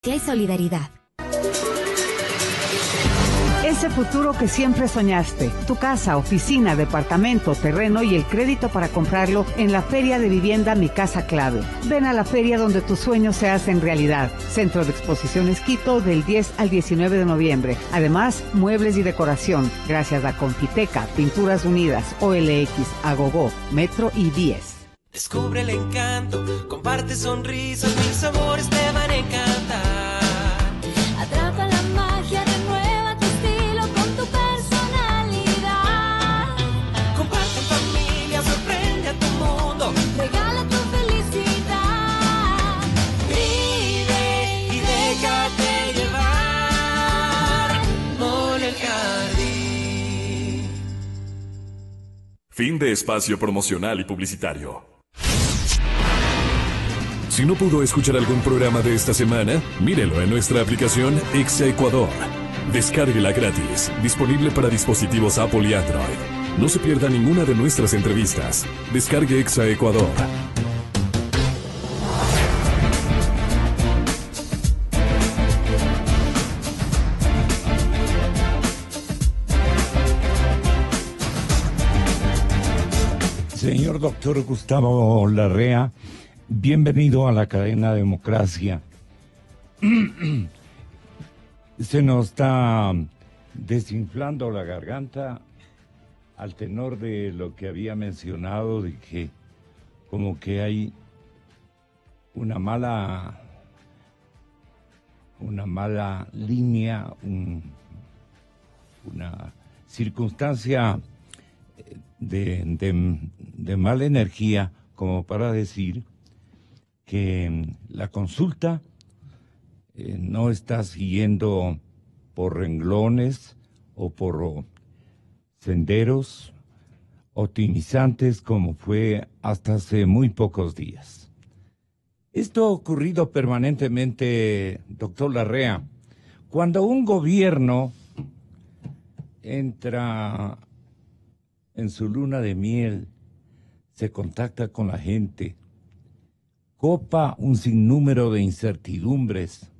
Que hay solidaridad. Ese futuro que siempre soñaste, tu casa, oficina, departamento, terreno y el crédito para comprarlo en la Feria de Vivienda Mi Casa Clave. Ven a la feria donde tus sueños se hacen realidad. Centro de Exposiciones Quito del 10 al 19 de noviembre. Además, muebles y decoración, gracias a Confiteca, Pinturas Unidas, OLX, Agogó, Metro y 10. Descubre el encanto, comparte sonrisas, mil sabores te van a encantar. Atrapa la magia, renueva tu estilo con tu personalidad. Comparte en familia, sorprende a tu mundo, Regala tu felicidad. vive y déjate llevar por el jardín. Fin de espacio promocional y publicitario. Si no pudo escuchar algún programa de esta semana, mírelo en nuestra aplicación Exa Ecuador. Descárguela gratis, disponible para dispositivos Apple y Android. No se pierda ninguna de nuestras entrevistas. Descargue Exa Ecuador. Señor doctor Gustavo Larrea, bienvenido a la cadena Democracia. Se nos está desinflando la garganta al tenor de lo que había mencionado, de que como que hay una mala línea, una circunstancia de mala energía, como para decir que la consulta no está siguiendo por renglones o por senderos optimizantes como fue hasta hace muy pocos días. Esto ha ocurrido permanentemente, doctor Larrea. Cuando un gobierno entra en su luna de miel, se contacta con la gente, copa un sinnúmero de incertidumbres,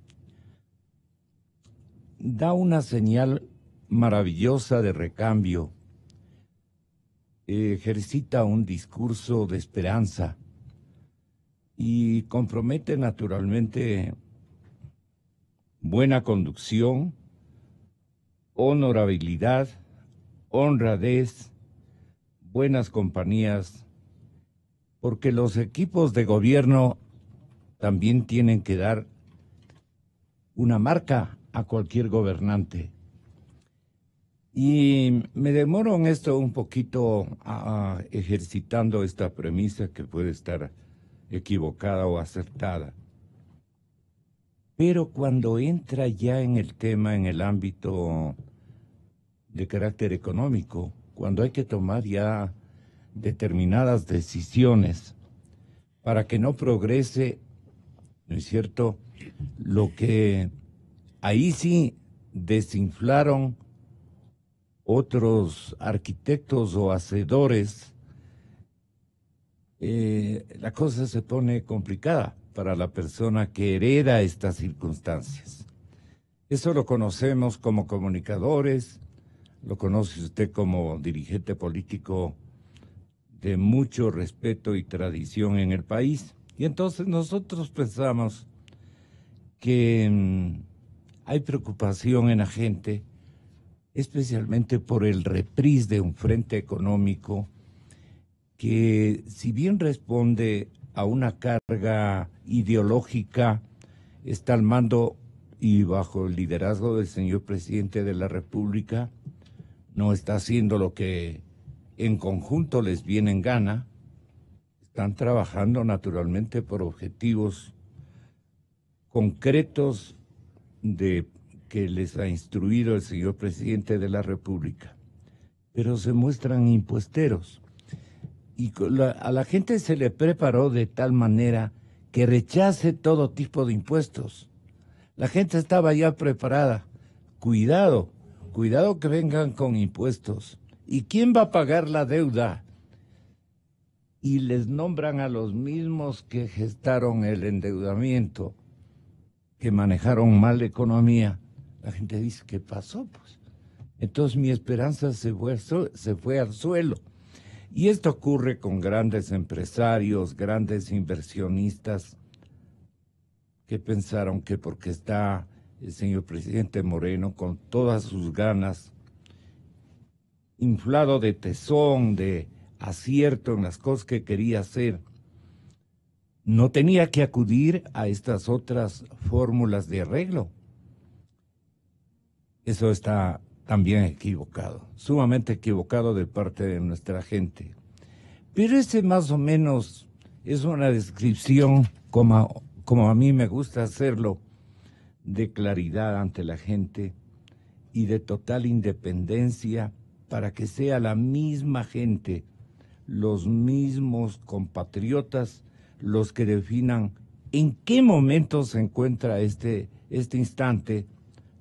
da una señal maravillosa de recambio, ejercita un discurso de esperanza y compromete naturalmente buena conducción, honorabilidad, honradez, buenas compañías, porque los equipos de gobierno también tienen que dar una marca a cualquier gobernante. Y me demoro en esto un poquito ejercitando esta premisa que puede estar equivocada o acertada. Pero cuando entra ya en el tema, en el ámbito de carácter económico, cuando hay que tomar ya determinadas decisiones para que no progrese, ¿no es cierto?, lo que ahí sí desinflaron otros arquitectos o hacedores, la cosa se pone complicada para la persona que hereda estas circunstancias. Eso lo conocemos como comunicadores, lo conoce usted como dirigente político de mucho respeto y tradición en el país. Y entonces nosotros pensamos que hay preocupación en la gente, especialmente por el reprise de un frente económico que, si bien responde a una carga ideológica, está al mando y bajo el liderazgo del señor presidente de la República, no está haciendo lo que en conjunto les viene en gana, están trabajando naturalmente por objetivos concretos que les ha instruido el señor presidente de la República, pero se muestran impuesteros. Y a la gente se le preparó de tal manera que rechace todo tipo de impuestos. La gente estaba ya preparada. Cuidado que vengan con impuestos. ¿Y quién va a pagar la deuda? Y les nombran a los mismos que gestaron el endeudamiento. que manejaron mal la economía, la gente dice, ¿qué pasó? Pues entonces mi esperanza se fue al suelo. Y esto ocurre con grandes empresarios, grandes inversionistas, que pensaron que porque está el señor presidente Moreno con todas sus ganas, inflado de tesón, de acierto en las cosas que quería hacer, no tenía que acudir a estas otras fórmulas de arreglo. Eso está también equivocado, sumamente equivocado de parte de nuestra gente. Pero ese más o menos es una descripción, como a mí me gusta hacerlo, de claridad ante la gente y de total independencia para que sea la misma gente, los mismos compatriotas, los que definan en qué momento se encuentra este instante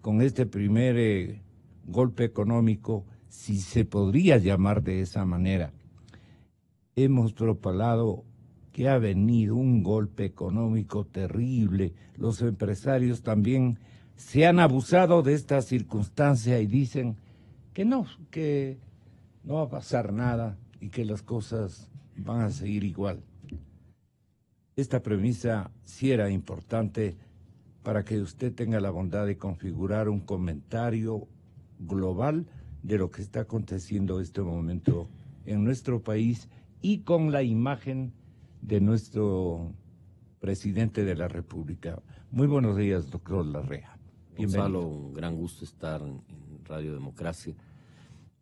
con este primer golpe económico, si se podría llamar de esa manera. Hemos propalado que ha venido un golpe económico terrible. Los empresarios también se han abusado de esta circunstancia y dicen que no va a pasar nada y que las cosas van a seguir igual. Esta premisa sí era importante para que usted tenga la bondad de configurar un comentario global de lo que está aconteciendo en este momento en nuestro país y con la imagen de nuestro presidente de la República. Muy buenos días, doctor Larrea. Bienvenido. Gonzalo, un gran gusto estar en Radio Democracia.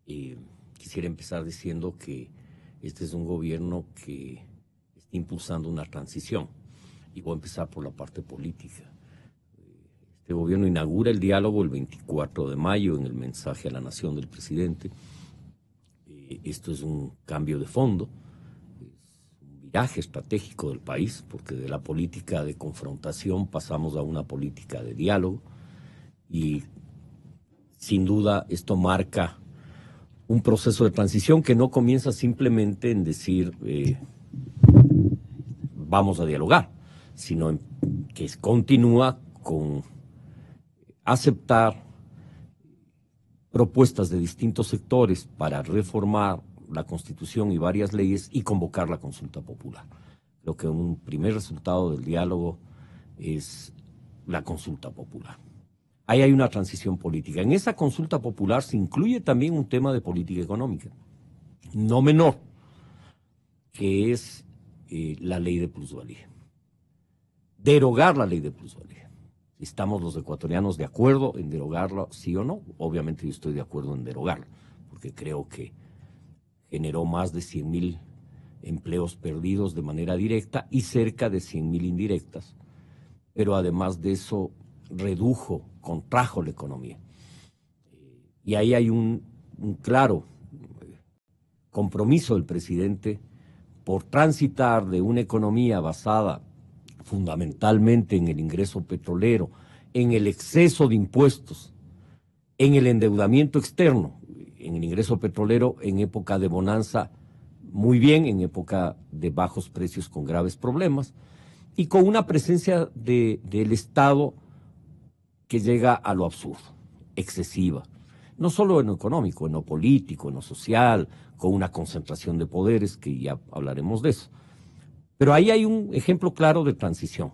Quisiera empezar diciendo que este es un gobierno que está impulsando una transición. Y voy a empezar por la parte política. Este gobierno inaugura el diálogo el 24 de mayo en el mensaje a la nación del presidente. Esto es un cambio de fondo, es un viraje estratégico del país, porque de la política de confrontación pasamos a una política de diálogo y sin duda esto marca un proceso de transición que no comienza simplemente en decir vamos a dialogar, sino que continúa con aceptar propuestas de distintos sectores para reformar la Constitución y varias leyes y convocar la consulta popular. Creo que un primer resultado del diálogo es la consulta popular. Ahí hay una transición política. En esa consulta popular se incluye también un tema de política económica, no menor, que es la ley de plusvalía. Derogar la ley de plusvalía. ¿Estamos los ecuatorianos de acuerdo en derogarlo, sí o no? Obviamente yo estoy de acuerdo en derogarlo, porque creo que generó más de 100.000 empleos perdidos de manera directa y cerca de 100.000 indirectas. Pero además de eso, contrajo la economía. Y ahí hay un claro compromiso del presidente por transitar de una economía basada fundamentalmente en el ingreso petrolero, en el exceso de impuestos, en el endeudamiento externo, en el ingreso petrolero en época de bonanza muy bien, en época de bajos precios con graves problemas, y con una presencia del Estado que llega a lo absurdo, excesiva, no solo en lo económico, en lo político, en lo social, con una concentración de poderes, que ya hablaremos de eso. Pero ahí hay un ejemplo claro de transición.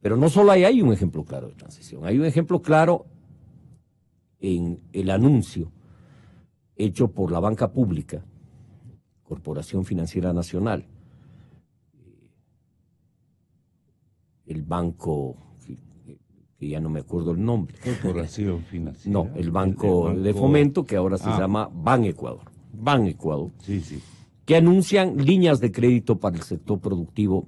Pero no solo ahí hay un ejemplo claro de transición, hay un ejemplo claro en el anuncio hecho por la banca pública, Corporación Financiera Nacional, el banco, que ya no me acuerdo el nombre. Corporación Financiera. No, el banco de Fomento, que ahora se llama Ban Ecuador. Ban Ecuador. Sí, sí. Que anuncian líneas de crédito para el sector productivo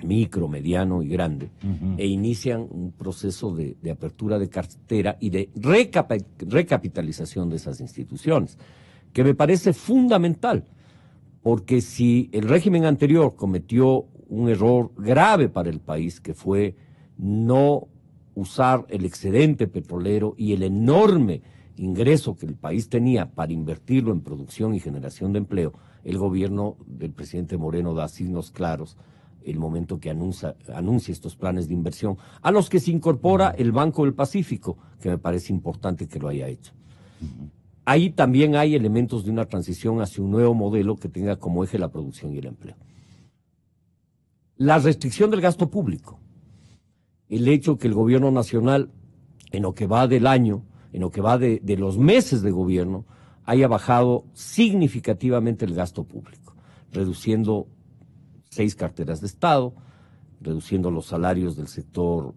micro, mediano y grande, e inician un proceso de apertura de cartera y de recapitalización de esas instituciones, que me parece fundamental, porque si el régimen anterior cometió un error grave para el país, que fue no usar el excedente petrolero y el enorme ingreso que el país tenía para invertirlo en producción y generación de empleo, el gobierno del presidente Moreno da signos claros el momento que anuncie estos planes de inversión, a los que se incorpora el Banco del Pacífico, que me parece importante que lo haya hecho. Ahí también hay elementos de una transición hacia un nuevo modelo que tenga como eje la producción y el empleo. La restricción del gasto público, el hecho que el gobierno nacional, en lo que va del año, en lo que va de los meses de gobierno, haya bajado significativamente el gasto público, reduciendo 6 carteras de Estado, reduciendo los salarios del sector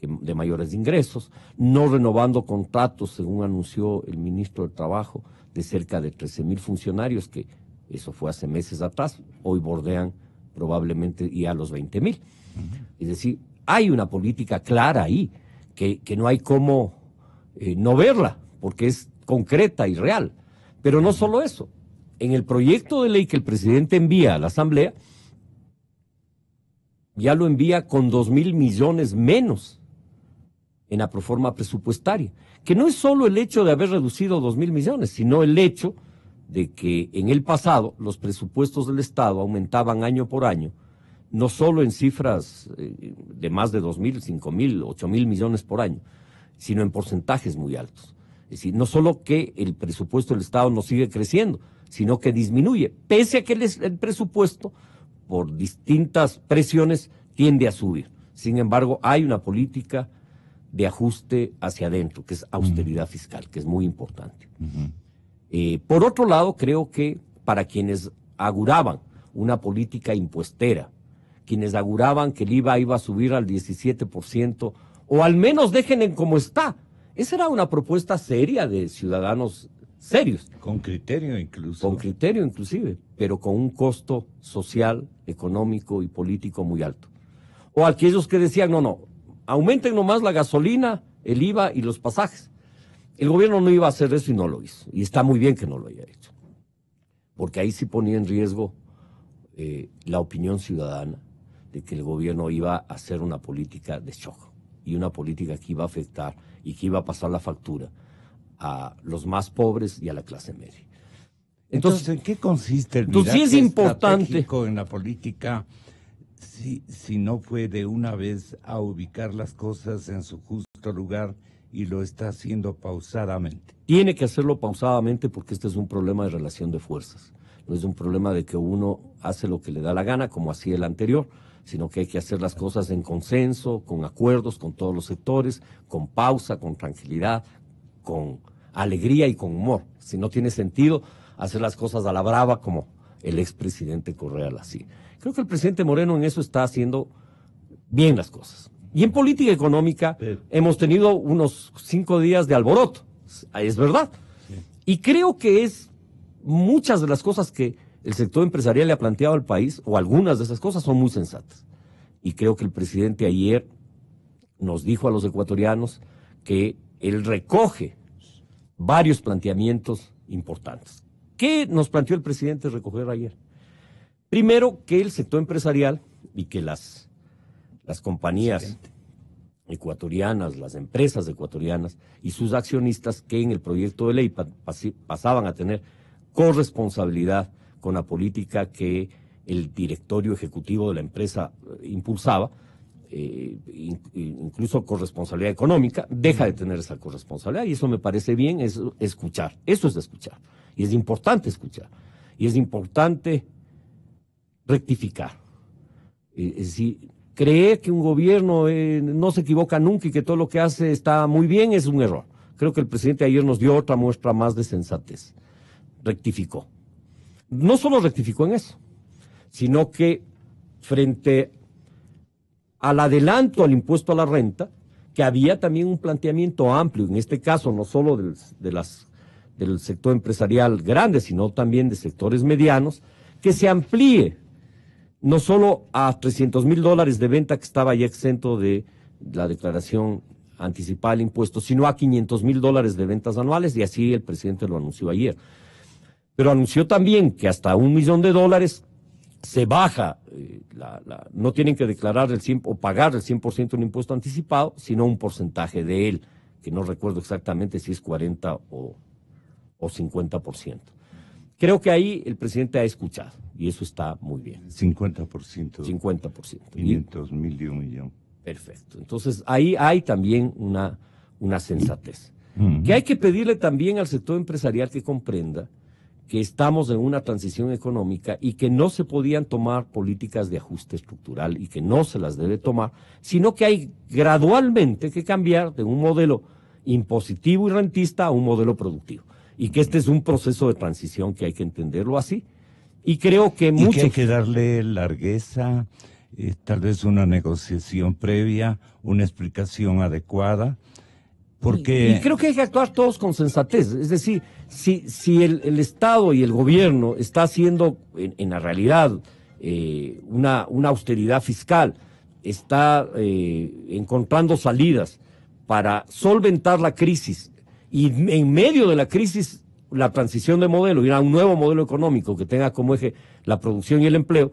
de mayores ingresos, no renovando contratos, según anunció el ministro del Trabajo, de cerca de 13,000 funcionarios, que eso fue hace meses atrás, hoy bordean probablemente ya los 20,000. Es decir, hay una política clara ahí, que no hay cómo no verla, porque es concreta y real. Pero no solo eso, en el proyecto de ley que el presidente envía a la Asamblea, ya lo envía con 2,000 millones menos en la proforma presupuestaria, que no es solo el hecho de haber reducido 2,000 millones, sino el hecho de que en el pasado los presupuestos del Estado aumentaban año por año, no solo en cifras de más de 2,000, 5,000, 8,000 millones por año, sino en porcentajes muy altos. Es decir, no solo que el presupuesto del Estado no sigue creciendo, sino que disminuye, pese a que el presupuesto, por distintas presiones, tiende a subir. Sin embargo, hay una política de ajuste hacia adentro, que es austeridad fiscal, que es muy importante. Por otro lado, creo que para quienes auguraban una política impuestera, quienes auguraban que el IVA iba a subir al 17%, o al menos dejen en como está, esa era una propuesta seria de ciudadanos serios. Con criterio incluso. Con criterio inclusive, pero con un costo social, económico y político muy alto. O aquellos que decían, no, aumenten nomás la gasolina, el IVA y los pasajes. El gobierno no iba a hacer eso y no lo hizo. Y está muy bien que no lo haya hecho. Porque ahí sí ponía en riesgo la opinión ciudadana de que el gobierno iba a hacer una política de shock. Y una política que iba a afectar y que iba a pasar la factura a los más pobres y a la clase media. Entonces, ¿en qué consiste el entonces, sí es importante en la política si no fue de una vez a ubicar las cosas en su justo lugar y lo está haciendo pausadamente? Tiene que hacerlo pausadamente porque este es un problema de relación de fuerzas. No es un problema de que uno hace lo que le da la gana, como hacía el anterior, sino que hay que hacer las cosas en consenso, con acuerdos con todos los sectores, con pausa, con tranquilidad, con alegría y con humor. Si no tiene sentido hacer las cosas a la brava como el expresidente Correa las hacía. Creo que el presidente Moreno en eso está haciendo bien las cosas. Y en política económica hemos tenido unos 5 días de alboroto, es verdad. Sí. Y creo que es muchas de las cosas que el sector empresarial le ha planteado al país, o algunas de esas cosas son muy sensatas. Y creo que el presidente ayer nos dijo a los ecuatorianos que él recoge varios planteamientos importantes. ¿Qué nos planteó el presidente recoger ayer? Primero, que el sector empresarial y que las compañías ecuatorianas, las empresas ecuatorianas y sus accionistas que en el proyecto de ley pasaban a tener corresponsabilidad con la política que el directorio ejecutivo de la empresa impulsaba, incluso corresponsabilidad económica, deja de tener esa corresponsabilidad y eso me parece bien, es escuchar, eso es de escuchar, y es importante escuchar, y es importante rectificar. Es decir, creer que un gobierno no se equivoca nunca y que todo lo que hace está muy bien es un error. Creo que el presidente ayer nos dio otra muestra más de sensatez. Rectificó. No solo rectificó en eso, sino que frente al adelanto al impuesto a la renta, que había también un planteamiento amplio, en este caso no solo del sector empresarial grande, sino también de sectores medianos, que se amplíe no solo a $300,000 de venta que estaba ya exento de la declaración anticipada del impuesto, sino a $500,000 de ventas anuales, y así el presidente lo anunció ayer. Pero anunció también que hasta $1 millón se baja, no tienen que declarar o pagar el 100% un impuesto anticipado, sino un porcentaje de él, que no recuerdo exactamente si es 40 o 50%. Creo que ahí el presidente ha escuchado y eso está muy bien. 50%. 50%. 500,000 de 1,000,000. Perfecto. Entonces, ahí hay también una sensatez. Que hay que pedirle también al sector empresarial que comprenda que estamos en una transición económica y que no se podían tomar políticas de ajuste estructural y que no se las debe tomar, sino que hay gradualmente que cambiar de un modelo impositivo y rentista a un modelo productivo. Y que este es un proceso de transición que hay que entenderlo así. Y creo que Y que hay que darle largueza, tal vez una negociación previa, una explicación adecuada, porque... Y creo que hay que actuar todos con sensatez. Es decir, si el Estado y el gobierno está haciendo en la realidad una austeridad fiscal, está encontrando salidas para solventar la crisis y en medio de la crisis la transición de modelo, ir a un nuevo modelo económico que tenga como eje la producción y el empleo,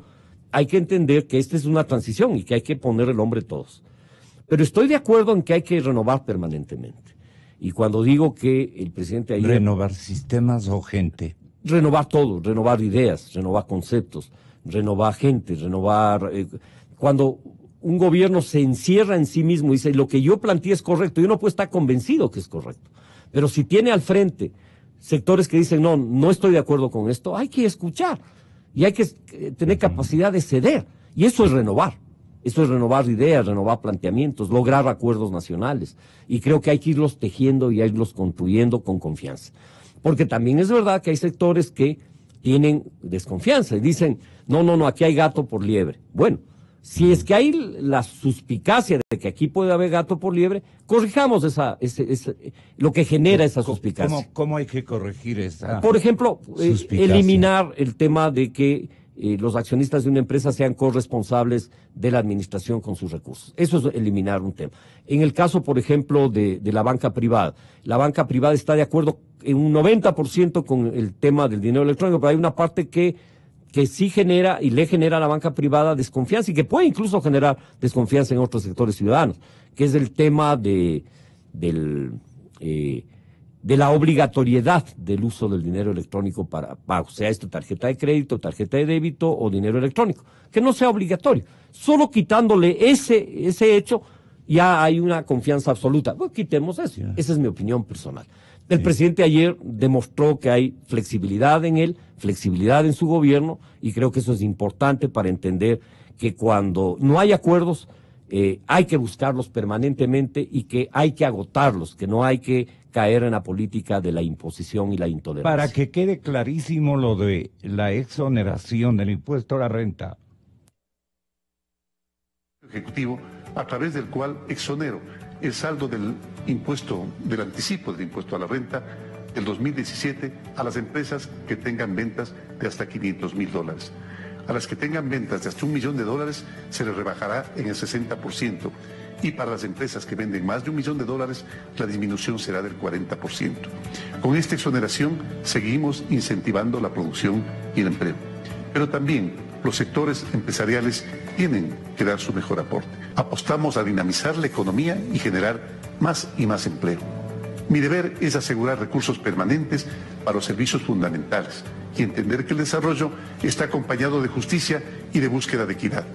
hay que entender que esta es una transición y que hay que poner el hombre todos. Pero estoy de acuerdo en que hay que renovar permanentemente. Y cuando digo que el presidente ayer... ¿Renovar sistemas o gente? Renovar todo, renovar ideas, renovar conceptos, renovar gente, renovar... cuando un gobierno se encierra en sí mismo y dice, lo que yo planteé es correcto, yo no puedo estar convencido que es correcto. Pero si tiene al frente sectores que dicen, no estoy de acuerdo con esto, hay que escuchar y hay que tener capacidad de ceder. Y eso es renovar. Eso es renovar ideas, renovar planteamientos, lograr acuerdos nacionales. Y creo que hay que irlos tejiendo y irlos construyendo con confianza. Porque también es verdad que hay sectores que tienen desconfianza y dicen, no, aquí hay gato por liebre. Bueno, si es que hay la suspicacia de que aquí puede haber gato por liebre, corrijamos lo que genera esa suspicacia. ¿Cómo hay que corregir esa Por ejemplo, suspicacia? eliminar el tema de que los accionistas de una empresa sean corresponsables de la administración con sus recursos. Eso es eliminar un tema. En el caso, por ejemplo, de la banca privada está de acuerdo en un 90% con el tema del dinero electrónico, pero hay una parte que sí genera y le genera a la banca privada desconfianza y que puede incluso generar desconfianza en otros sectores ciudadanos, que es el tema de la obligatoriedad del uso del dinero electrónico para pago, sea esto tarjeta de crédito, tarjeta de débito o dinero electrónico, que no sea obligatorio. Solo quitándole ese hecho ya hay una confianza absoluta. Pues quitemos eso. Esa es mi opinión personal. El presidente ayer demostró que hay flexibilidad en él, flexibilidad en su gobierno, y creo que eso es importante para entender que cuando no hay acuerdos, hay que buscarlos permanentemente y que hay que agotarlos, que no hay que caer en la política de la imposición y la intolerancia. Para que quede clarísimo lo de la exoneración del impuesto a la renta. Ejecutivo, a través del cual exonero el saldo del impuesto, del anticipo del impuesto a la renta del 2017 a las empresas que tengan ventas de hasta $500,000. A las que tengan ventas de hasta $1 millón se les rebajará en el 60%. Y para las empresas que venden más de $1 millón, la disminución será del 40%. Con esta exoneración seguimos incentivando la producción y el empleo. Pero también los sectores empresariales tienen que dar su mejor aporte. Apostamos a dinamizar la economía y generar más y más empleo. Mi deber es asegurar recursos permanentes para los servicios fundamentales y entender que el desarrollo está acompañado de justicia y de búsqueda de equidad.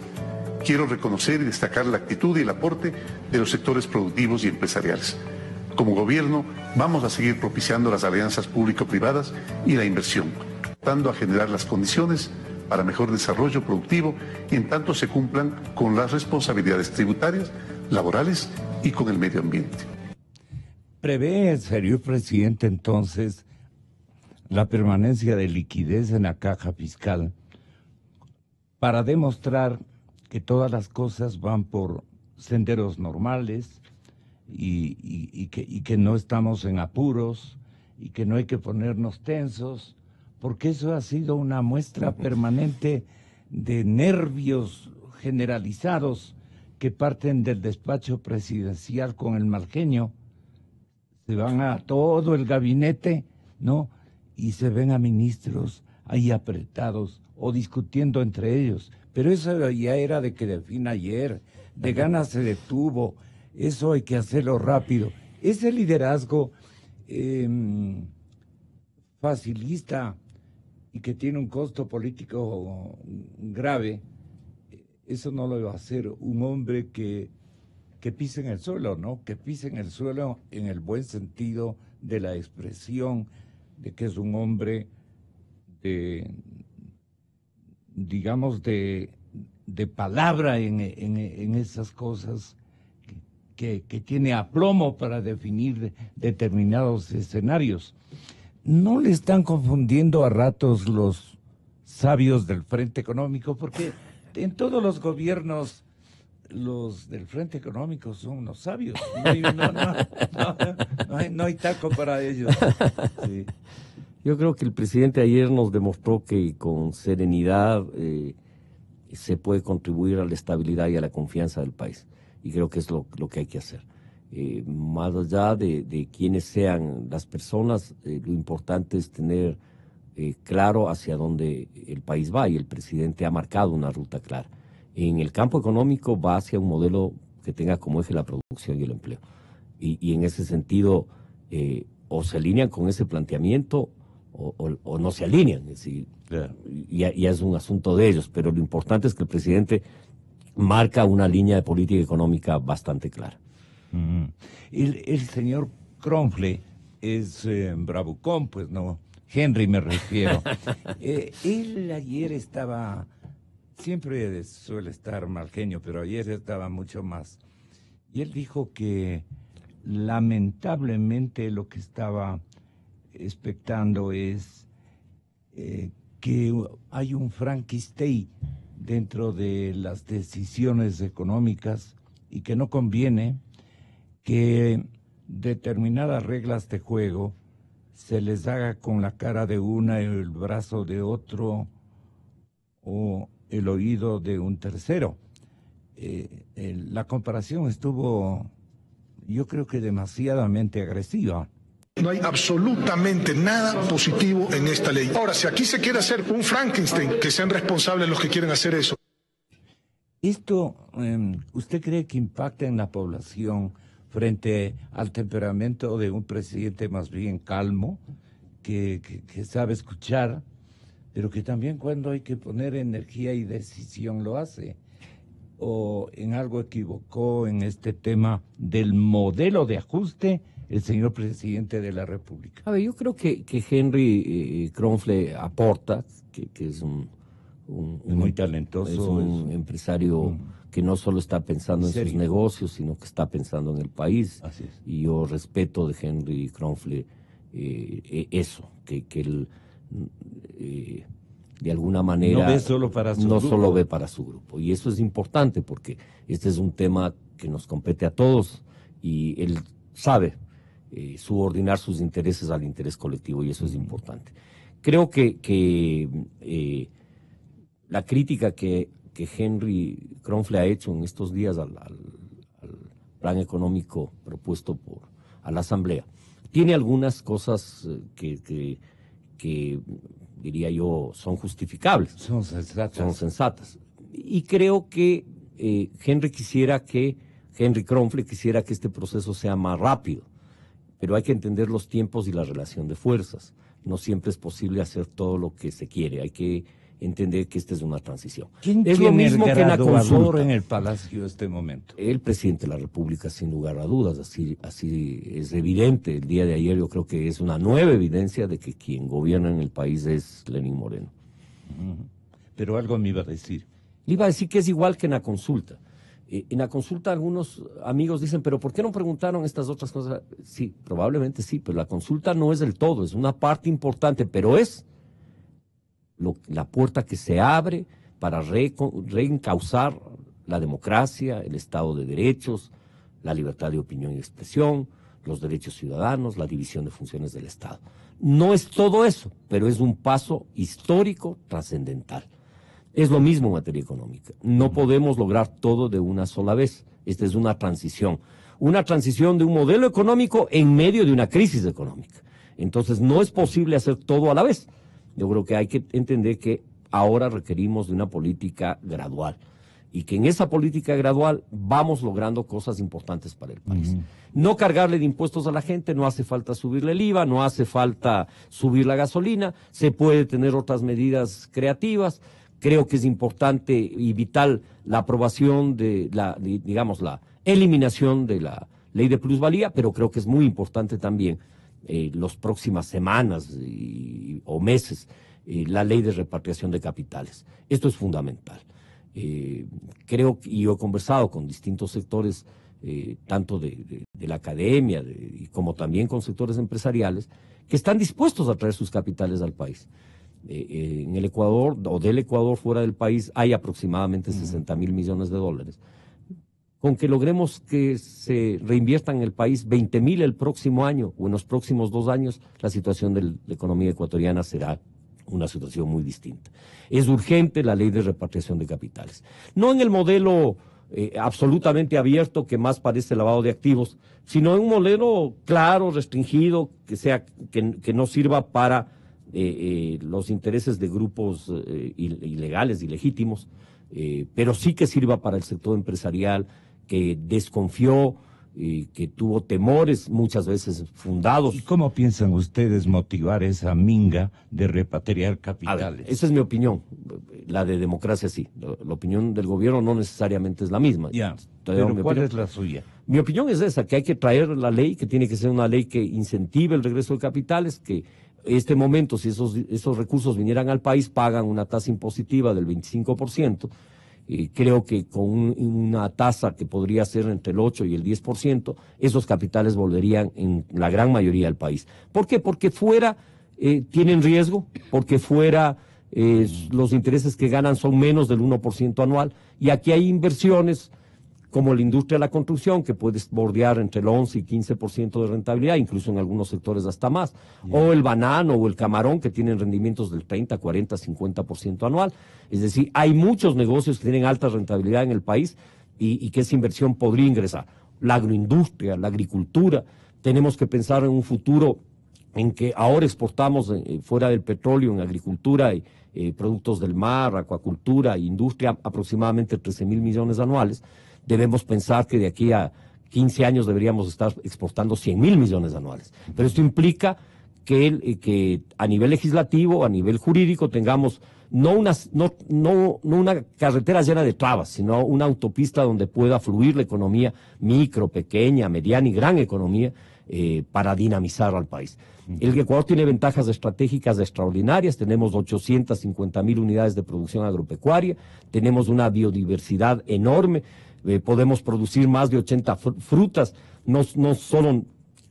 Quiero reconocer y destacar la actitud y el aporte de los sectores productivos y empresariales. Como gobierno, vamos a seguir propiciando las alianzas público-privadas y la inversión, tratando a generar las condiciones para mejor desarrollo productivo y en tanto se cumplan con las responsabilidades tributarias, laborales y con el medio ambiente. ¿Prevé, señor presidente, entonces, la permanencia de liquidez en la caja fiscal para demostrar que todas las cosas van por senderos normales y que no estamos en apuros y que no hay que ponernos tensos, porque eso ha sido una muestra permanente de nervios generalizados que parten del despacho presidencial con el mal genio, se van a todo el gabinete, ¿no? Y se ven a ministros ahí apretados o discutiendo entre ellos. Pero eso ya era de que Delfín ayer, de ganas se detuvo, eso hay que hacerlo rápido. Ese liderazgo facilista y que tiene un costo político grave, eso no lo va a hacer un hombre que pise en el suelo, ¿no? Que pise en el suelo en el buen sentido de la expresión, de que es un hombre digamos, de palabra en esas cosas, que tiene aplomo para definir determinados escenarios. ¿No le están confundiendo a ratos los sabios del Frente Económico? Porque en todos los gobiernos los del Frente Económico son unos sabios. No hay taco para ellos. Sí. Yo creo que el presidente ayer nos demostró que con serenidad se puede contribuir a la estabilidad y a la confianza del país. Y creo que es lo que hay que hacer. Más allá de quiénes sean las personas, lo importante es tener claro hacia dónde el país va, y el presidente ha marcado una ruta clara. En el campo económico va hacia un modelo que tenga como eje la producción y el empleo. Y en ese sentido, o se alinean con ese planteamiento o no se alinean. Es decir, claro, ya es un asunto de ellos, pero lo importante es que el presidente marca una línea de política económica bastante clara. El señor Kronfle es bravucón, pues no, Henry me refiero. Él ayer estaba, siempre suele estar mal genio, pero ayer estaba mucho más. Y él dijo que lamentablemente lo que estaba expectando es que hay un Frankenstein dentro de las decisiones económicas y que no conviene que determinadas reglas de juego se les haga con la cara de una, el brazo de otro o el oído de un tercero. La comparación estuvo, yo creo que demasiadamente agresiva. No hay absolutamente nada positivo en esta ley. Ahora, si aquí se quiere hacer un Frankenstein, que sean responsables los que quieren hacer eso. ¿Esto, usted cree que impacta en la población frente al temperamento de un presidente más bien calmo, que sabe escuchar, pero que también cuando hay que poner energía y decisión lo hace? ¿O en algo equivocó en este tema del modelo de ajuste el señor presidente de la República? A ver, yo creo que Henry Kronfle aporta, que es muy talentoso. Es un empresario que no solo está pensando en sus negocios, sino que está pensando en el país. Así es. Y yo respeto de Henry Kronfle eso, que él de alguna manera no ve solo para su grupo. Solo ve para su grupo. Y eso es importante porque este es un tema que nos compete a todos y él sabe subordinar sus intereses al interés colectivo, y eso es importante. Creo que la crítica que Henry Kronfle ha hecho en estos días al plan económico propuesto a la Asamblea tiene algunas cosas que diría yo son justificables. Son sensatas. Y creo que Henry Kronfle quisiera que este proceso sea más rápido, pero hay que entender los tiempos y la relación de fuerzas. No siempre es posible hacer todo lo que se quiere. Hay que entender que esta es una transición. ¿Quién es tiene lo mismo el que en la consulta en el Palacio en este momento? El presidente de la República, sin lugar a dudas. Así es evidente. El día de ayer yo creo que es una nueva evidencia de que quien gobierna en el país es Lenín Moreno. Pero algo me iba a decir. Le iba a decir que es igual que en la consulta. En la consulta algunos amigos dicen, pero ¿por qué no preguntaron estas otras cosas? Sí, probablemente sí, pero la consulta no es del todo, es una parte importante, pero es la puerta que se abre para reencauzar la democracia, el Estado de Derechos, la libertad de opinión y expresión, los derechos ciudadanos, la división de funciones del Estado. No es todo eso, pero es un paso histórico trascendental. Es lo mismo en materia económica. No podemos lograr todo de una sola vez. Esta es una transición de un modelo económico en medio de una crisis económica. Entonces no es posible hacer todo a la vez. Yo creo que hay que entender que ahora requerimos de una política gradual. y que en esa política gradual vamos logrando cosas importantes para el país. No cargarle de impuestos a la gente, no hace falta subirle el IVA, no hace falta subir la gasolina, se puede tener otras medidas creativas. Creo que es importante y vital la aprobación de la eliminación de la ley de plusvalía, pero creo que es muy importante también las próximas semanas o meses la ley de repatriación de capitales. Esto es fundamental. Creo, y yo he conversado con distintos sectores, tanto de la academia como también con sectores empresariales, que están dispuestos a traer sus capitales al país. En el Ecuador, o del Ecuador fuera del país, hay aproximadamente 60.000 millones de dólares. Con que logremos que se reinviertan en el país 20.000 el próximo año o en los próximos 2 años, la situación de la economía ecuatoriana será una situación muy distinta. Es urgente la ley de repatriación de capitales. No en el modelo absolutamente abierto que más parece lavado de activos, sino en un modelo claro, restringido, que no sirva para los intereses de grupos ilegales, ilegítimos, pero sí que sirva para el sector empresarial que desconfió, que tuvo temores muchas veces fundados. ¿Y cómo piensan ustedes motivar esa minga de repatriar capitales? A ver, esa es mi opinión, la de democracia sí, la opinión del gobierno no necesariamente es la misma. Ya, pero ¿cuál es la suya? Mi opinión es esa, que hay que traer la ley, que tiene que ser una ley que incentive el regreso de capitales, que este momento, si esos recursos vinieran al país, pagan una tasa impositiva del 25%, creo que con una tasa que podría ser entre el 8 y el 10%, esos capitales volverían en la gran mayoría al país. ¿Por qué? Porque fuera tienen riesgo, porque fuera los intereses que ganan son menos del 1% anual, y aquí hay inversiones como la industria de la construcción, que puede bordear entre el 11 y 15% de rentabilidad, incluso en algunos sectores hasta más, o el banano o el camarón, que tienen rendimientos del 30, 40, 50% anual. Es decir, hay muchos negocios que tienen alta rentabilidad en el país y que esa inversión podría ingresar. La agroindustria, la agricultura, tenemos que pensar en un futuro en que ahora exportamos fuera del petróleo, en agricultura, productos del mar, acuacultura, industria, aproximadamente 13.000 millones anuales. Debemos pensar que de aquí a 15 años deberíamos estar exportando 100.000 millones anuales. Pero esto implica que a nivel legislativo, a nivel jurídico, tengamos no una carretera llena de trabas, sino una autopista donde pueda fluir la economía micro, pequeña, mediana y gran economía para dinamizar al país. El Ecuador tiene ventajas estratégicas extraordinarias, tenemos 850.000 unidades de producción agropecuaria, tenemos una biodiversidad enorme, podemos producir más de 80 frutas, no solo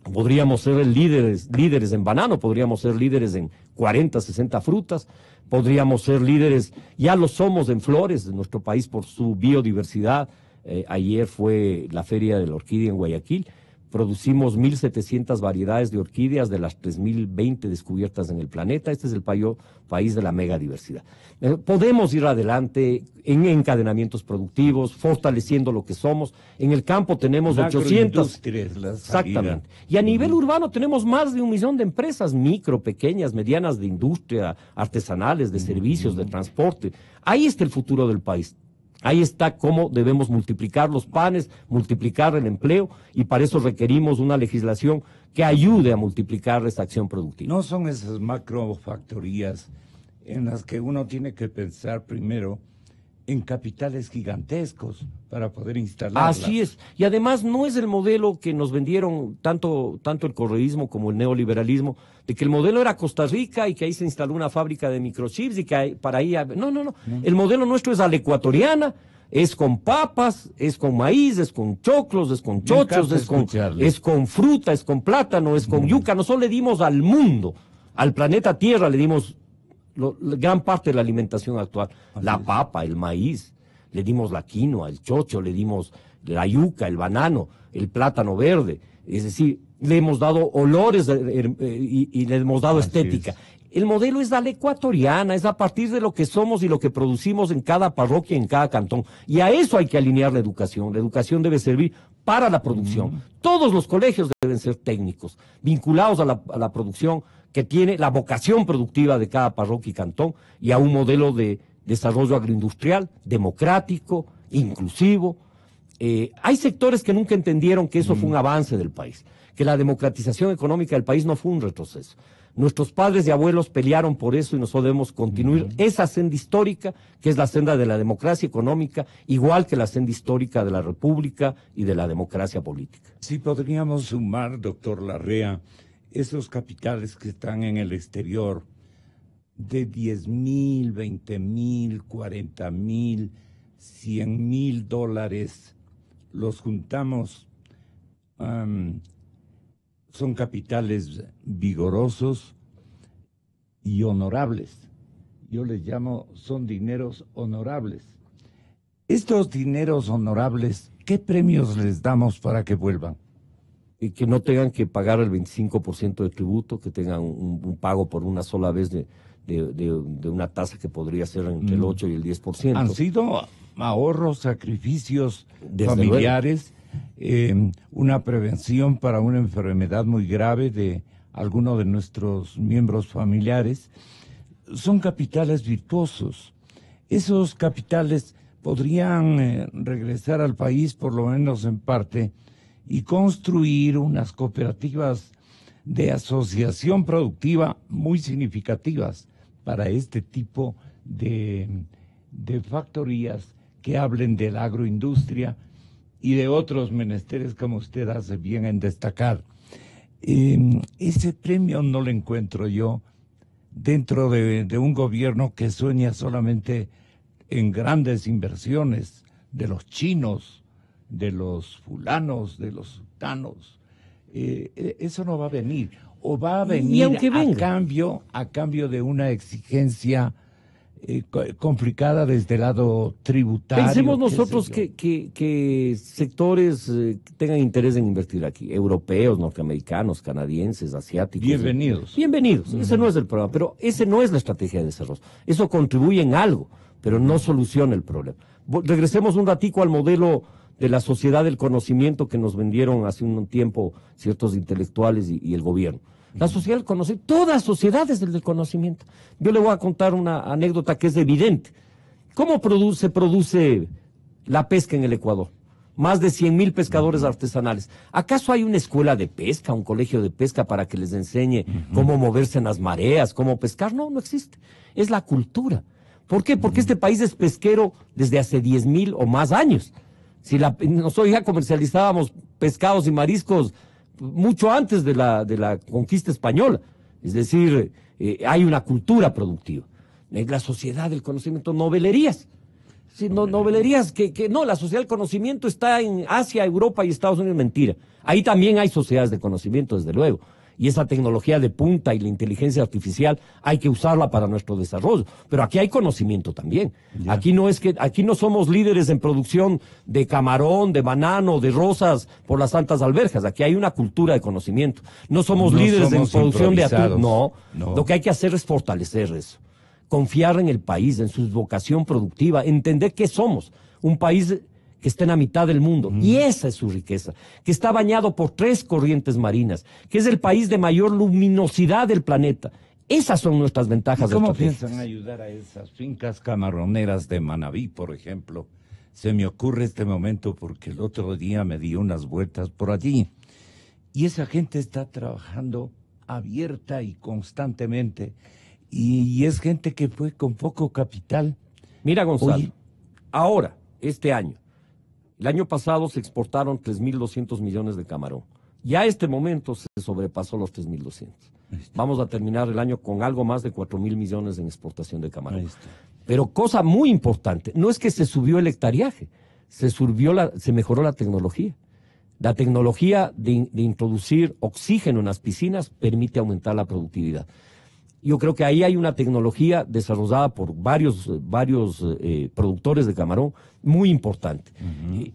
podríamos ser líderes en banano, podríamos ser líderes en 40, 60 frutas, podríamos ser líderes, ya lo somos en flores de nuestro país por su biodiversidad. Ayer fue la Feria de la Orquídea en Guayaquil. Producimos 1.700 variedades de orquídeas de las 3.020 descubiertas en el planeta. Este es el país de la megadiversidad. Podemos ir adelante en encadenamientos productivos, fortaleciendo lo que somos. En el campo tenemos 800. Exactamente. Y a nivel urbano tenemos más de 1 millón de empresas micro, pequeñas, medianas, de industria, artesanales, de servicios, de transporte. Ahí está el futuro del país. Ahí está cómo debemos multiplicar los panes, multiplicar el empleo, y para eso requerimos una legislación que ayude a multiplicar esa acción productiva. No son esas macrofactorías en las que uno tiene que pensar primero en capitales gigantescos para poder instalarlas. Así es, y además no es el modelo que nos vendieron tanto el correísmo como el neoliberalismo, de que el modelo era Costa Rica y que ahí se instaló una fábrica de microchips y que para ahí... No. El modelo nuestro es a la ecuatoriana, es con papas, es con maíz, es con choclos, es con chochos, es con fruta, es con plátano, es con yuca. Nosotros le dimos al mundo, al planeta Tierra, le dimos gran parte de la alimentación actual. La papa, el maíz, le dimos la quinoa, el chocho, le dimos la yuca, el banano, el plátano verde. Es decir, le hemos dado olores y le hemos dado estética. El modelo es a la ecuatoriana, es a partir de lo que somos y lo que producimos en cada parroquia, en cada cantón. Y a eso hay que alinear la educación. La educación debe servir para la producción. Todos los colegios deben ser técnicos, vinculados a la producción, que tiene la vocación productiva de cada parroquia y cantón, y a un modelo de desarrollo agroindustrial democrático, inclusivo. Hay sectores que nunca entendieron que eso fue un avance del país, que la democratización económica del país no fue un retroceso. Nuestros padres y abuelos pelearon por eso y nosotros debemos continuar esa senda histórica, que es la senda de la democracia económica, igual que la senda histórica de la república y de la democracia política. Sí, podríamos sumar, doctor Larrea, esos capitales que están en el exterior de 10,000, 20,000, 40,000, 100,000 dólares, los juntamos, son capitales vigorosos y honorables. Yo les llamo, son dineros honorables. Estos dineros honorables, ¿qué premios les damos para que vuelvan? Y que no tengan que pagar el 25% de tributo, que tengan un pago por una sola vez de una tasa que podría ser entre el 8 y el 10%. Han sido ahorros, sacrificios Desde familiares, una prevención para una enfermedad muy grave de alguno de nuestros miembros familiares. Son capitales virtuosos. Esos capitales podrían regresar al país, por lo menos en parte, y construir unas cooperativas de asociación productiva muy significativas para este tipo de factorías que hablen de la agroindustria y de otros menesteres, como usted hace bien en destacar. Ese premio no lo encuentro yo dentro de un gobierno que sueña solamente en grandes inversiones de los chinos, de los fulanos, de los sultanos. Eso no va a venir, o va a venir a cambio de una exigencia complicada desde el lado tributario. Pensemos nosotros que sectores que tengan interés en invertir aquí, europeos, norteamericanos, canadienses, asiáticos. Bienvenidos. Bienvenidos, ese no es el problema, pero ese no es la estrategia de desarrollo. Eso contribuye en algo, pero no soluciona el problema. Regresemos un ratico al modelo de la sociedad del conocimiento que nos vendieron hace un tiempo ciertos intelectuales y el gobierno. La sociedad del conocimiento, toda sociedad es del conocimiento. Yo le voy a contar una anécdota que es evidente. ¿Cómo se produce la pesca en el Ecuador? Más de 100,000 pescadores artesanales. ¿Acaso hay una escuela de pesca, un colegio de pesca para que les enseñe cómo moverse en las mareas, cómo pescar? No, no existe. Es la cultura. ¿Por qué? Porque este país es pesquero desde hace 10,000 o más años. Si nosotros ya comercializábamos pescados y mariscos mucho antes de la conquista española. Es decir, hay una cultura productiva. La sociedad del conocimiento, novelerías. Sí, novelerías no, la sociedad del conocimiento está en Asia, Europa y Estados Unidos, mentira. Ahí también hay sociedades de conocimiento, desde luego. Y esa tecnología de punta y la inteligencia artificial hay que usarla para nuestro desarrollo. Pero aquí hay conocimiento también. Ya. Aquí no somos líderes en producción de camarón, de banano, de rosas por las santas alberjas. Aquí hay una cultura de conocimiento. No somos líderes en producción de atún. No. Lo que hay que hacer es fortalecer eso. Confiar en el país, en su vocación productiva, entender que somos un país que está en la mitad del mundo, y esa es su riqueza, que está bañado por 3 corrientes marinas, que es el país de mayor luminosidad del planeta. Esas son nuestras ventajas. ¿Y cómo piensan ayudar a esas fincas camaroneras de Manabí, por ejemplo? Se me ocurre este momento porque el otro día me di unas vueltas por allí, y esa gente está trabajando abierta y constantemente, y es gente que fue con poco capital. Mira, Gonzalo, ahora, este año, el año pasado se exportaron 3.200 millones de camarón. Ya a este momento se sobrepasó los 3.200. Vamos a terminar el año con algo más de 4.000 millones en exportación de camarón. Pero cosa muy importante, no es que se subió el hectareaje, se mejoró la tecnología. La tecnología de introducir oxígeno en las piscinas permite aumentar la productividad. Yo creo que ahí hay una tecnología desarrollada por varios productores de camarón muy importante.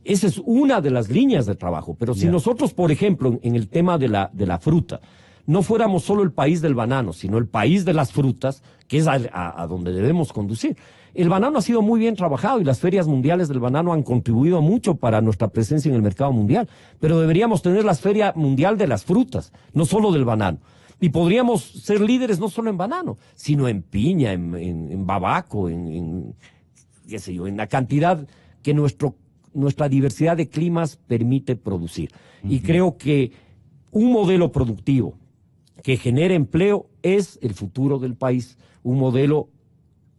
Esa es una de las líneas de trabajo. Pero si nosotros, por ejemplo, en el tema de la fruta, no fuéramos solo el país del banano, sino el país de las frutas, que es a donde debemos conducir. El banano ha sido muy bien trabajado y las ferias mundiales del banano han contribuido mucho para nuestra presencia en el mercado mundial. Pero deberíamos tener la feria mundial de las frutas, no solo del banano. Y podríamos ser líderes no solo en banano, sino en piña, en babaco, qué sé yo, en la cantidad que nuestra diversidad de climas permite producir. Y creo que un modelo productivo que genere empleo es el futuro del país, un modelo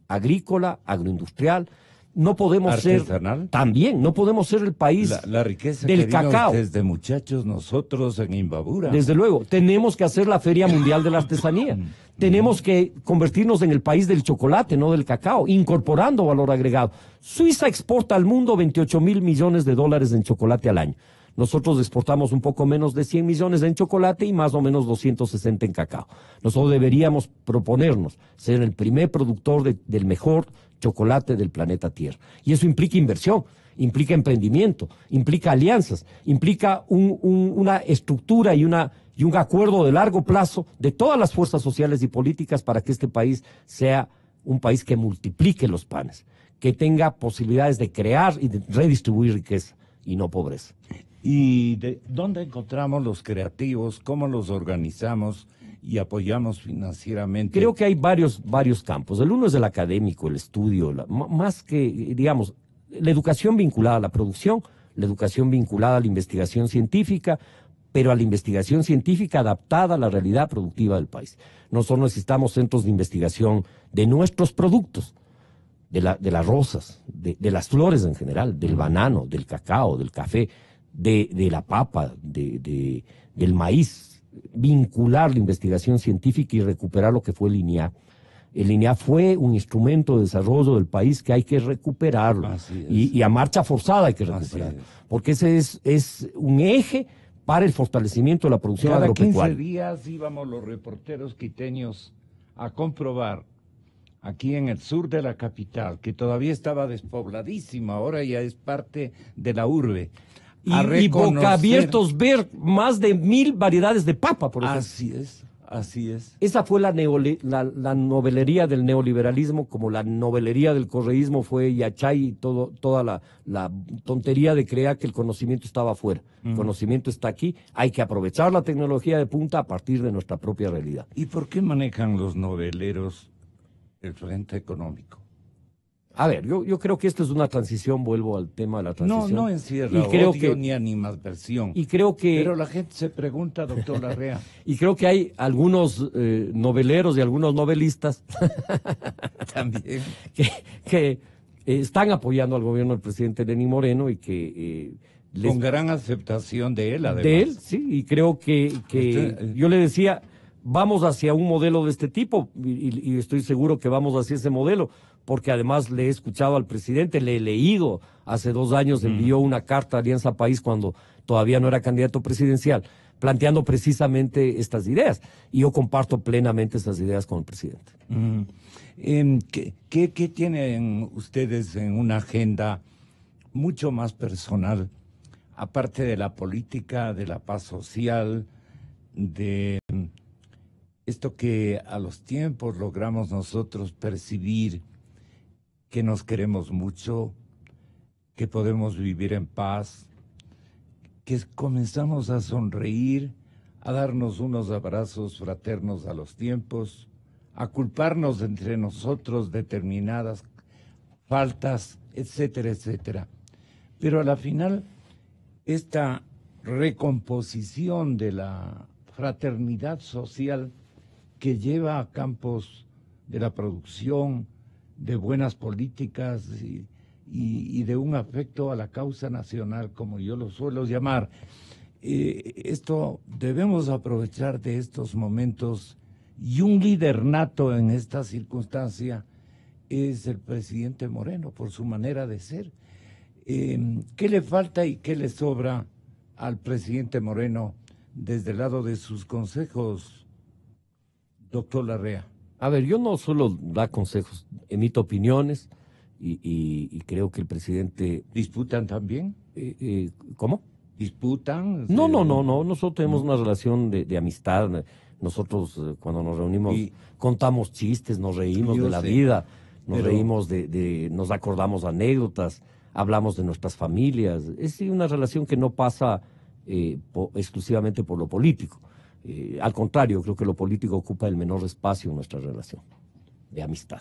agrícola, agroindustrial. No podemos artesanal. ser también, no podemos ser el país la riqueza del que vino cacao. Desde muchachos nosotros en Imbabura. Desde luego, tenemos que hacer la Feria Mundial de la Artesanía. Tenemos que convertirnos en el país del chocolate, no del cacao, incorporando valor agregado. Suiza exporta al mundo 28.000 millones de dólares en chocolate al año. Nosotros exportamos un poco menos de 100 millones en chocolate y más o menos 260 en cacao. Nosotros deberíamos proponernos ser el primer productor del mejor chocolate del planeta Tierra. Y eso implica inversión, implica emprendimiento, implica alianzas, implica una estructura y un acuerdo de largo plazo de todas las fuerzas sociales y políticas para que este país sea un país que multiplique los panes, que tenga posibilidades de crear y de redistribuir riqueza y no pobreza. ¿Y dónde encontramos los creativos? ¿Cómo los organizamos y apoyamos financieramente? Creo que hay varios campos. El uno es el académico, el estudio, más que, digamos, la educación vinculada a la producción, la educación vinculada a la investigación científica, pero a la investigación científica adaptada a la realidad productiva del país. Nosotros necesitamos centros de investigación de nuestros productos, de las rosas, de las flores en general, del banano, del cacao, del café, de la papa, del maíz, vincular la investigación científica y recuperar lo que fue el INIA. El INIA fue un instrumento de desarrollo del país que hay que recuperarlo. Y a marcha forzada hay que recuperarlo. Porque ese es un eje para el fortalecimiento de la producción agropecuaria. Cada 15 días íbamos los reporteros quiteños a comprobar aquí en el sur de la capital, que todavía estaba despobladísima, ahora ya es parte de la urbe. Y boca abiertos ver más de 1.000 variedades de papa, por ejemplo. Así es. Esa fue la novelería del neoliberalismo, como la novelería del correísmo fue Yachay y toda la tontería de creer que el conocimiento estaba afuera. El conocimiento está aquí, hay que aprovechar la tecnología de punta a partir de nuestra propia realidad. ¿Y por qué manejan los noveleros el frente económico? A ver, yo creo que esto es una transición, vuelvo al tema de la transición. No encierra odio ni animadversión. Y creo que... Pero la gente se pregunta, doctor Larrea. Y creo que hay algunos noveleros y algunos novelistas también que están apoyando al gobierno del presidente Lenín Moreno y que... con gran aceptación de él, además. De él, sí, y creo que yo le decía, vamos hacia un modelo de este tipo y estoy seguro que vamos hacia ese modelo, porque además le he escuchado al presidente, le he leído, hace 2 años envió una carta a Alianza País cuando todavía no era candidato presidencial, planteando precisamente estas ideas, y yo comparto plenamente esas ideas con el presidente. ¿Qué tienen ustedes en una agenda mucho más personal, aparte de la política, de la paz social, de esto que a los tiempos logramos nosotros percibir, que nos queremos mucho, que podemos vivir en paz, que comenzamos a sonreír, a darnos unos abrazos fraternos a los tiempos, a culparnos entre nosotros determinadas faltas, etcétera, etcétera? Pero a la final, esta recomposición de la fraternidad social que lleva a campos de la producción, de buenas políticas y de un afecto a la causa nacional, como yo lo suelo llamar. Esto debemos aprovechar de estos momentos, y un líder nato en esta circunstancia es el presidente Moreno, por su manera de ser. ¿Qué le falta y qué le sobra al presidente Moreno desde el lado de sus consejos, doctor Larrea? A ver, yo no solo da consejos, emito opiniones y creo que el presidente... ¿Disputan también? ¿Cómo? ¿Disputan? No, nosotros tenemos una relación de amistad. Nosotros cuando nos reunimos contamos chistes, nos reímos de la vida, nos reímos nos acordamos anécdotas, hablamos de nuestras familias. Es una relación que no pasa exclusivamente por lo político. Al contrario, creo que lo político ocupa el menor espacio en nuestra relación de amistad.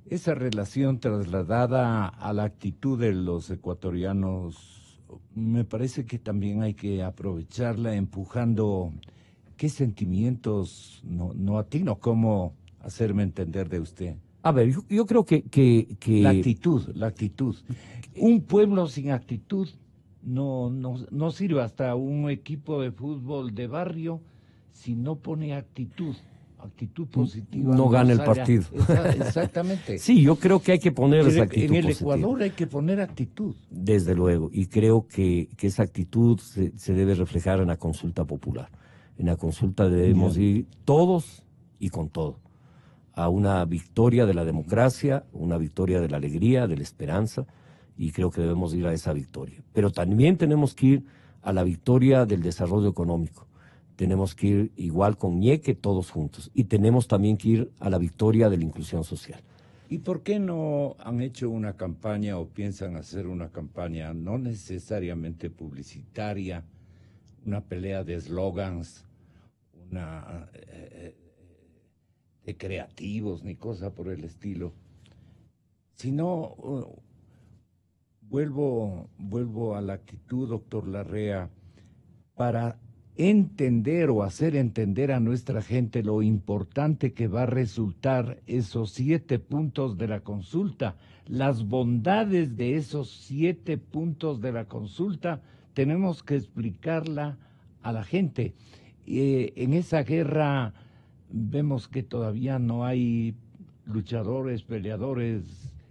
esa relación trasladada a la actitud de los ecuatorianos, me parece que también hay que aprovecharla empujando qué sentimientos no atino, cómo hacerme entender de usted. A ver, yo creo que La actitud. Un pueblo sin actitud no sirve. Hasta un equipo de fútbol de barrio, si no pone actitud positiva, no gana el sale partido. Exactamente. Sí, yo creo que hay que poner esa En actitud el positiva. Ecuador hay que poner actitud. Desde luego, y creo que esa actitud se debe reflejar en la consulta popular. En la consulta debemos ir todos y con todo a una victoria de la democracia, una victoria de la alegría, de la esperanza, y creo que debemos ir a esa victoria. Pero también tenemos que ir a la victoria del desarrollo económico. Tenemos que ir igual con Ñeque, todos juntos, y tenemos también que ir a la victoria de la inclusión social. ¿Y por qué no han hecho una campaña o piensan hacer una campaña no necesariamente publicitaria, una pelea de eslogans, una de creativos ni cosa por el estilo, sino vuelvo a la actitud, doctor Larrea, para entender o hacer entender a nuestra gente lo importante que va a resultar esos 7 puntos de la consulta, las bondades de esos 7 puntos de la consulta, tenemos que explicarla a la gente. En esa guerra vemos que todavía no hay luchadores, peleadores,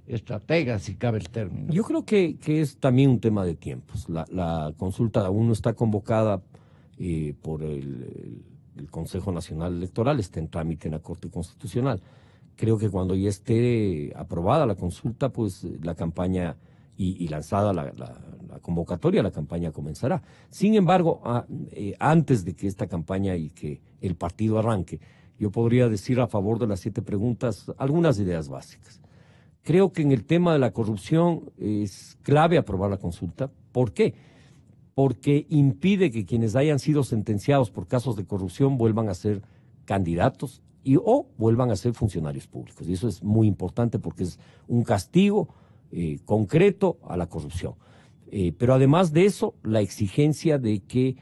estrategas, si cabe el término. Yo creo que es también un tema de tiempos. La consulta aún no está convocada por el Consejo Nacional Electoral, está en trámite en la Corte Constitucional. Creo que cuando ya esté aprobada la consulta, pues la campaña y lanzada la convocatoria, la campaña comenzará. Sin embargo, antes de que esta campaña y que el partido arranque, yo podría decir a favor de las 7 preguntas algunas ideas básicas. Creo que en el tema de la corrupción es clave aprobar la consulta. ¿Por qué? Porque impide que quienes hayan sido sentenciados por casos de corrupción vuelvan a ser candidatos o vuelvan a ser funcionarios públicos. Y eso es muy importante porque es un castigo concreto a la corrupción. Pero además de eso, la exigencia de que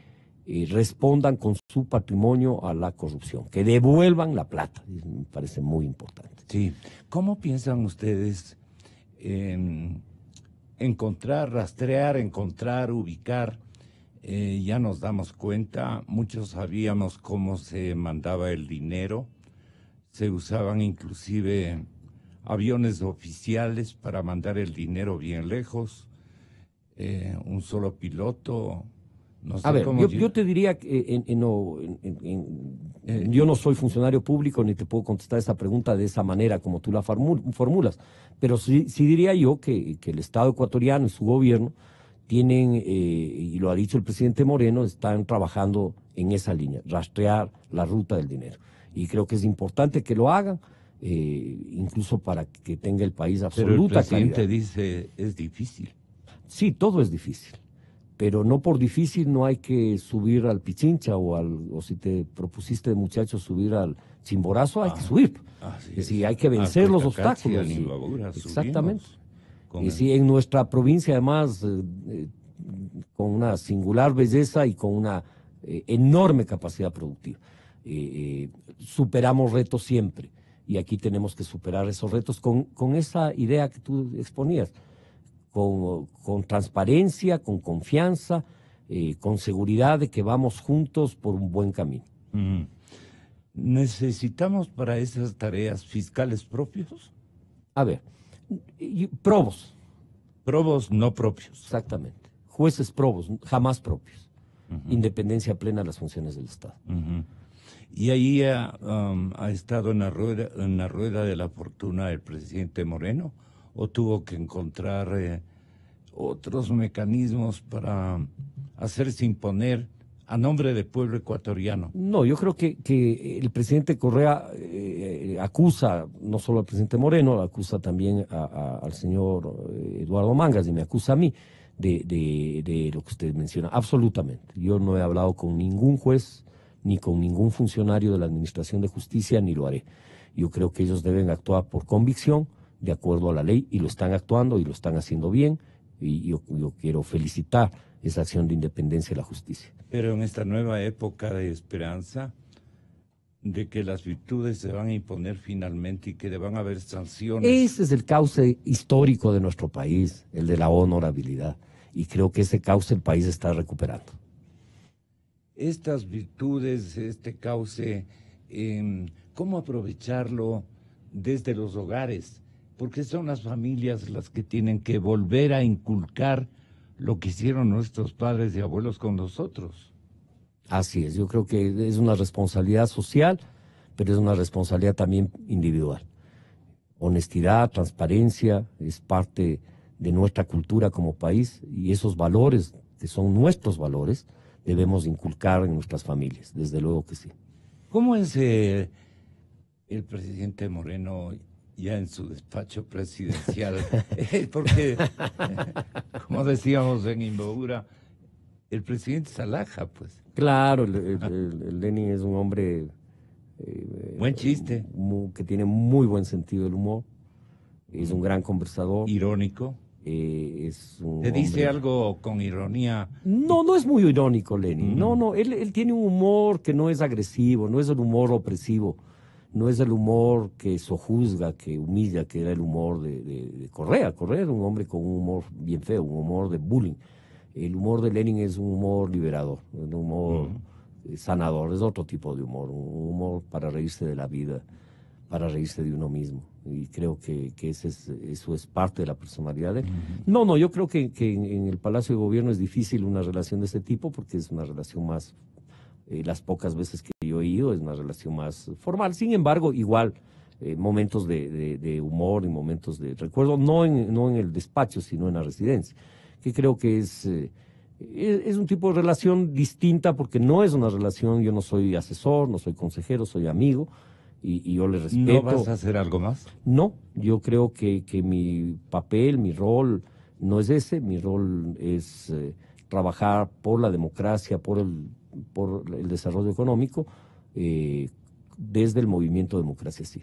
respondan con su patrimonio a la corrupción, que devuelvan la plata. Me parece muy importante. Sí. ¿Cómo piensan ustedes en encontrar, rastrear, ubicar? Ya nos damos cuenta, muchos sabíamos cómo se mandaba el dinero, se usaban inclusive aviones oficiales para mandar el dinero bien lejos, un solo piloto. No sé a ver, cómo yo te diría que yo no soy funcionario público ni te puedo contestar esa pregunta de esa manera como tú la formulas, pero sí diría yo que el Estado ecuatoriano y su gobierno tienen, y lo ha dicho el presidente Moreno, están trabajando en esa línea, rastrear la ruta del dinero. Y creo que es importante que lo hagan, incluso para que tenga el país absoluta claridad. Pero el presidente dice, es difícil. Sí, todo es difícil. Pero no por difícil no hay que subir al Pichincha o si te propusiste de muchacho subir al Chimborazo, hay que subir. Es decir, hay que vencer los obstáculos. Exactamente. Y en nuestra provincia además, con una singular belleza y con una enorme capacidad productiva. Superamos retos siempre y aquí tenemos que superar esos retos con esa idea que tú exponías. Con transparencia, con confianza, con seguridad de que vamos juntos por un buen camino. ¿Necesitamos para esas tareas fiscales propios? A ver, probos. Probos no propios. Exactamente. Jueces probos, jamás propios. Independencia plena de las funciones del Estado. Y ahí ha estado en la rueda de la fortuna el presidente Moreno, ¿o tuvo que encontrar otros mecanismos para hacerse imponer a nombre del pueblo ecuatoriano? No, yo creo que el presidente Correa acusa, no solo al presidente Moreno, acusa también al señor Eduardo Mangas y me acusa a mí de lo que usted menciona. Absolutamente. Yo no he hablado con ningún juez ni con ningún funcionario de la Administración de Justicia, ni lo haré. Yo creo que ellos deben actuar por convicción de acuerdo a la ley, y lo están actuando y lo están haciendo bien, y yo quiero felicitar esa acción de independencia de la justicia. Pero en esta nueva época de esperanza, de que las virtudes se van a imponer finalmente y que van a haber sanciones. Ese es el cauce histórico de nuestro país, el de la honorabilidad, y creo que ese cauce el país está recuperando. Estas virtudes, este cauce, ¿cómo aprovecharlo desde los hogares? Porque son las familias las que tienen que volver a inculcar lo que hicieron nuestros padres y abuelos con nosotros. Así es, yo creo que es una responsabilidad social, pero es una responsabilidad también individual. Honestidad, transparencia, es parte de nuestra cultura como país, y esos valores, que son nuestros valores, debemos inculcar en nuestras familias, desde luego que sí. ¿Cómo es el presidente Moreno ya en su despacho presidencial? Porque, como decíamos en Imbabura, el presidente es alhaja, pues. Claro, el Lenin es un hombre... buen chiste. Que tiene muy buen sentido del humor, es un gran conversador. Irónico. Es un ¿Te dice hombre... algo con ironía? No, no es muy irónico Lenin. No, él tiene un humor que no es agresivo, no es el humor opresivo, no es el humor que sojuzga, que humilla, que era el humor de Correa. Correa era un hombre con un humor bien feo, un humor de bullying. El humor de Lenin es un humor liberador, un humor sanador, es otro tipo de humor, un humor para reírse de la vida, para reírse de uno mismo. Y creo que eso es parte de la personalidad de él. No, yo creo que en el Palacio de Gobierno es difícil una relación de ese tipo, porque es una relación más, las pocas veces que yo he ido, es una relación más formal. Sin embargo, igual, momentos de humor y momentos de recuerdo, no en el despacho, sino en la residencia, que creo que es un tipo de relación distinta, porque no es una relación, yo no soy asesor, no soy consejero, soy amigo, y yo le respeto. ¿No vas a hacer algo más? No, yo creo que mi papel, mi rol no es ese. Mi rol es trabajar por la democracia, por el desarrollo económico, desde el movimiento Democracia Sí.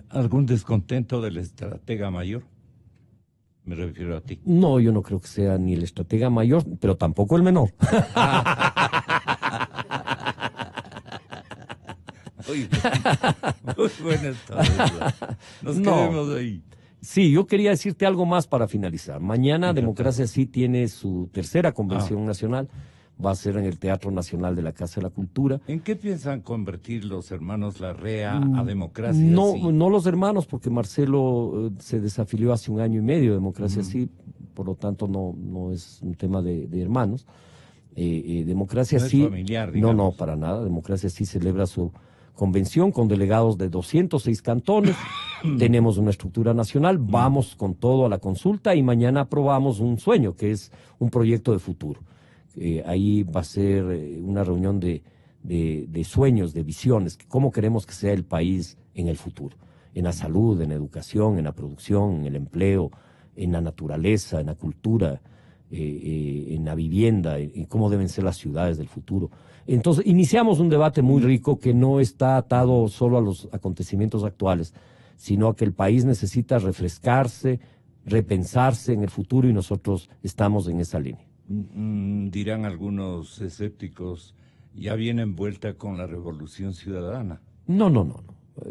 ¿Algún descontento del estratega mayor? Me refiero a ti. No, yo no creo que sea ni el estratega mayor, pero tampoco el menor. Muy buenas tardes. Nos quedemos ahí. Sí, yo quería decirte algo más para finalizar. Mañana Democracia Sí tiene su tercera convención nacional. Va a ser en el Teatro Nacional de la Casa de la Cultura. ¿En qué piensan convertir los hermanos Larrea a Democracia No, Sí? no los hermanos, porque Marcelo se desafilió hace 1 año y medio de Democracia Sí, por lo tanto no es un tema de hermanos. Democracia No es Sí, familiar, digamos. no, para nada. Democracia Sí celebra su convención con delegados de 206 cantones. Tenemos una estructura nacional, vamos con todo a la consulta y mañana aprobamos un sueño, que es un proyecto de futuro. Ahí va a ser una reunión de sueños, de visiones, cómo queremos que sea el país en el futuro, en la salud, en la educación, en la producción, en el empleo, en la naturaleza, en la cultura, en la vivienda, en cómo deben ser las ciudades del futuro. Entonces, iniciamos un debate muy rico que no está atado solo a los acontecimientos actuales, sino a que el país necesita refrescarse, repensarse en el futuro, y nosotros estamos en esa línea. Dirán algunos escépticos, ya viene envuelta con la revolución ciudadana. No.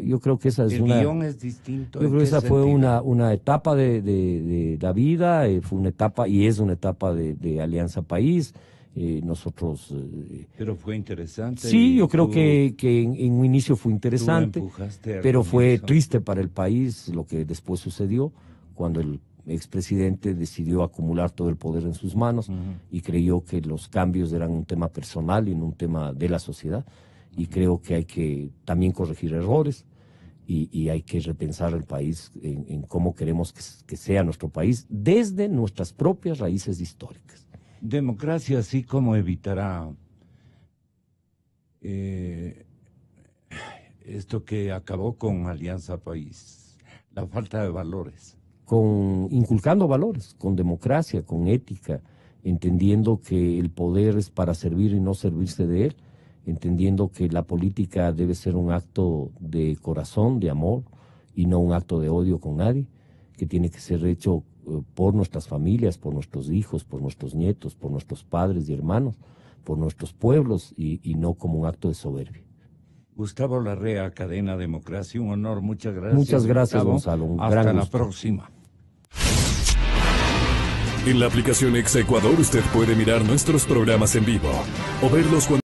Yo creo que esa es El guión es distinto. Yo creo que esa fue una etapa de la vida, fue una etapa y es una etapa de Alianza País. Nosotros... pero fue interesante. Sí, yo creo que en un inicio fue interesante, pero fue triste para el país lo que después sucedió, cuando el expresidente decidió acumular todo el poder en sus manos y creyó que los cambios eran un tema personal y no un tema de la sociedad. Y creo que hay que también corregir errores y hay que repensar el país en cómo queremos que sea nuestro país desde nuestras propias raíces históricas. Democracia Sí, ¿cómo evitará esto que acabó con Alianza País? La falta de valores. Inculcando valores, con democracia, con ética, entendiendo que el poder es para servir y no servirse de él, entendiendo que la política debe ser un acto de corazón, de amor, y no un acto de odio con nadie, que tiene que ser hecho por nuestras familias, por nuestros hijos, por nuestros nietos, por nuestros padres y hermanos, por nuestros pueblos y no como un acto de soberbia. Gustavo Larrea, Cadena Democracia, un honor, muchas gracias. Muchas gracias, Gustavo. Gonzalo, un Hasta gran la gusto. próxima. En la aplicación Exa Ecuador usted puede mirar nuestros programas en vivo o verlos cuando